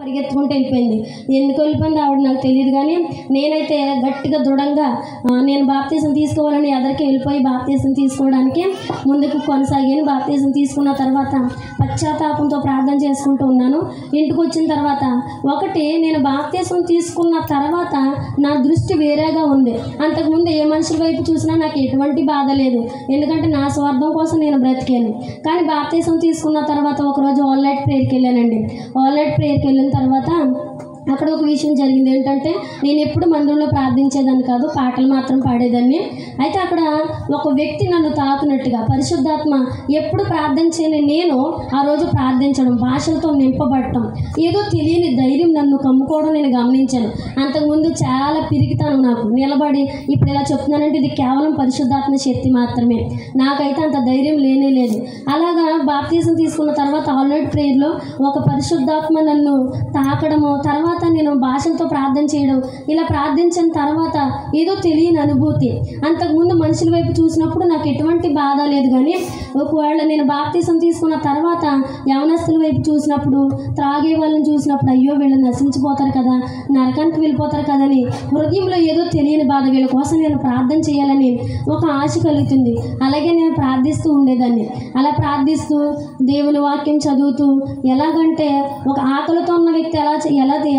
పరిగెత్తుకుంటూ వెళ్ళిపోయింది. ఎందుకు వెళ్ళిపోయింది ఆవిడ నాకు తెలియదు. కానీ నేనైతే గట్టిగా దృఢంగా నేను బాప్తీసం తీసుకోవాలని ఎదరికి వెళ్ళిపోయి బాప్తీసం తీసుకోవడానికి ముందుకు కొనసాగాను. బాప్తీసం తీసుకున్న తర్వాత పశ్చాత్తాపంతో ప్రార్థన చేసుకుంటూ ఉన్నాను. ఇంటికి వచ్చిన తర్వాత నేను బాప్తీసం తీసుకున్న తర్వాత నా దృష్టి వేరేగా ఉంది. అంతకుముందు ఏ మనుషుల వైపు చూసినా నాకు ఎటువంటి బాధ లేదు, ఎందుకంటే నా స్వార్థం కోసం నేను బ్రతికాను. కానీ బాప్తీసం తీసుకున్న తర్వాత ఒకరోజు ఆల్ నైట్ ప్రేయర్కి వెళ్ళానండి. ఆల్ నైట్ ప్రేయర్కి వెళ్ళిన తర్వాత అక్కడ ఒక విషయం జరిగింది. ఏంటంటే నేను ఎప్పుడు మందిరంలో ప్రార్థించేదాన్ని కాదు, పాటలు మాత్రం పాడేదాన్ని. అయితే అక్కడ ఒక వ్యక్తి నన్ను తాకునట్టుగా పరిశుద్ధాత్మ ఎప్పుడు ప్రార్థన చేయని నేను ఆ రోజు ప్రార్థించడం, భాషలతో నింపబడటం, ఏదో తెలియని ధైర్యం నన్ను కమ్ముకోవడం నేను గమనించాను. అంతకుముందు చాలా పిరికితాను నాకు, నిలబడి ఇప్పుడు ఇలా చెప్తున్నానంటే ఇది కేవలం పరిశుద్ధాత్మ శక్తి మాత్రమే, నాకైతే అంత ధైర్యం లేనే లేదు. అలాగా బాప్తీసం తీసుకున్న తర్వాత ఆల్రెడీ ప్రేయర్లో ఒక పరిశుద్ధాత్మ నన్ను తాకడము, తర్వాత నేను భాషలతో ప్రార్థన చేయడం, ఇలా ప్రార్థించిన తర్వాత ఏదో తెలియని అనుభూతి. అంతకుముందు మనుషుల వైపు చూసినప్పుడు నాకు ఎటువంటి బాధ లేదు. కానీ ఒకవేళ నేను బాప్తీసం తీసుకున్న తర్వాత యవనస్తుల వైపు చూసినప్పుడు, త్రాగే వాళ్ళని చూసినప్పుడు అయ్యో వీళ్ళు నశించిపోతారు కదా, నరకానికి వెళ్ళిపోతారు కదని హృదయంలో ఏదో తెలియని బాధ. వీళ్ళ కోసం నేను ప్రార్థన చేయాలని ఒక ఆశ కలుగుతుంది. అలాగే నేను ప్రార్థిస్తూ ఉండేదాన్ని. అలా ప్రార్థిస్తూ దేవుని వాక్యం చదువుతూ, ఎలాగంటే ఒక ఆకలితో ఉన్న వ్యక్తి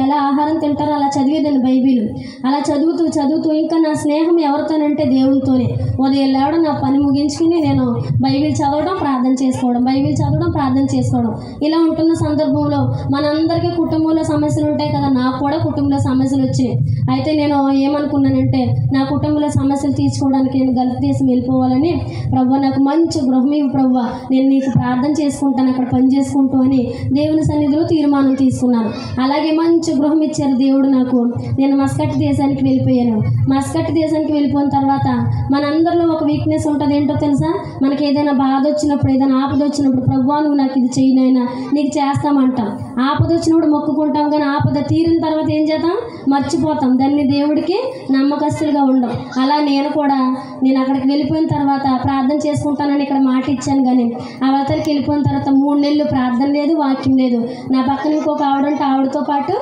ఎలా ఆహారం తింటారో అలా చదివేదాన్ని బైబిల్. అలా చదువుతూ ఇంకా నా స్నేహం ఎవరితోనంటే దేవునితోనే. ఉదయం లేవడం, నా పని ముగించుకుని నేను బైబిల్ చదవడం, ప్రార్థన చేసుకోవడం, బైబిల్ చదవడం, ప్రార్థన చేసుకోవడం. ఇలా ఉంటున్న సందర్భంలో మనందరికీ కుటుంబంలో సమస్యలు ఉంటాయి కదా, నాకు కూడా కుటుంబంలో సమస్యలు వచ్చాయి. అయితే నేను ఏమనుకున్నానంటే నా కుటుంబంలో సమస్యలు తీర్చుకోవడానికి నేను గల్ఫ్ దేశం వెళ్ళిపోవాలని, ప్రభువా నాకు మంచి గృహం ఇవ్వు ప్రభువా, నేను నీకు ప్రార్థన చేసుకుంటాను అక్కడ పని చేసుకుంటూ అని దేవుని సన్నిధిలో తీర్మానం తీసుకున్నాను. అలాగే మంచి గృహం ఇచ్చారు దేవుడు నాకు. నేను మస్కట్ దేశానికి వెళ్ళిపోయాను. మస్కట్ దేశానికి వెళ్ళిపోయిన తర్వాత మనందరిలో ఒక వీక్నెస్ ఉంటుంది. ఏంటో తెలుసా? మనకి ఏదైనా బాధ వచ్చినప్పుడు, ఏదైనా ఆపద వచ్చినప్పుడు, ప్రభువా నువ్వు నాకు ఇది చేయనైనా నీకు చేస్తామంటాం. ఆపద వచ్చినప్పుడు మొక్కుకుంటాం, కానీ ఆపద తీరిన తర్వాత ఏం చేద్దాం? మర్చిపోతాం. దాన్ని దేవుడికి నమ్మకస్తులుగా ఉండం. అలా నేను అక్కడికి వెళ్ళిపోయిన తర్వాత ప్రార్థన చేసుకుంటానని ఇక్కడ మాట ఇచ్చాను. కానీ అవతలికి వెళ్ళిపోయిన తర్వాత 3 నెలలు ప్రార్థన లేదు, వాక్యం లేదు. నా పక్కన ఇంకొక ఆవిడంటే ఆవిడతో పాటు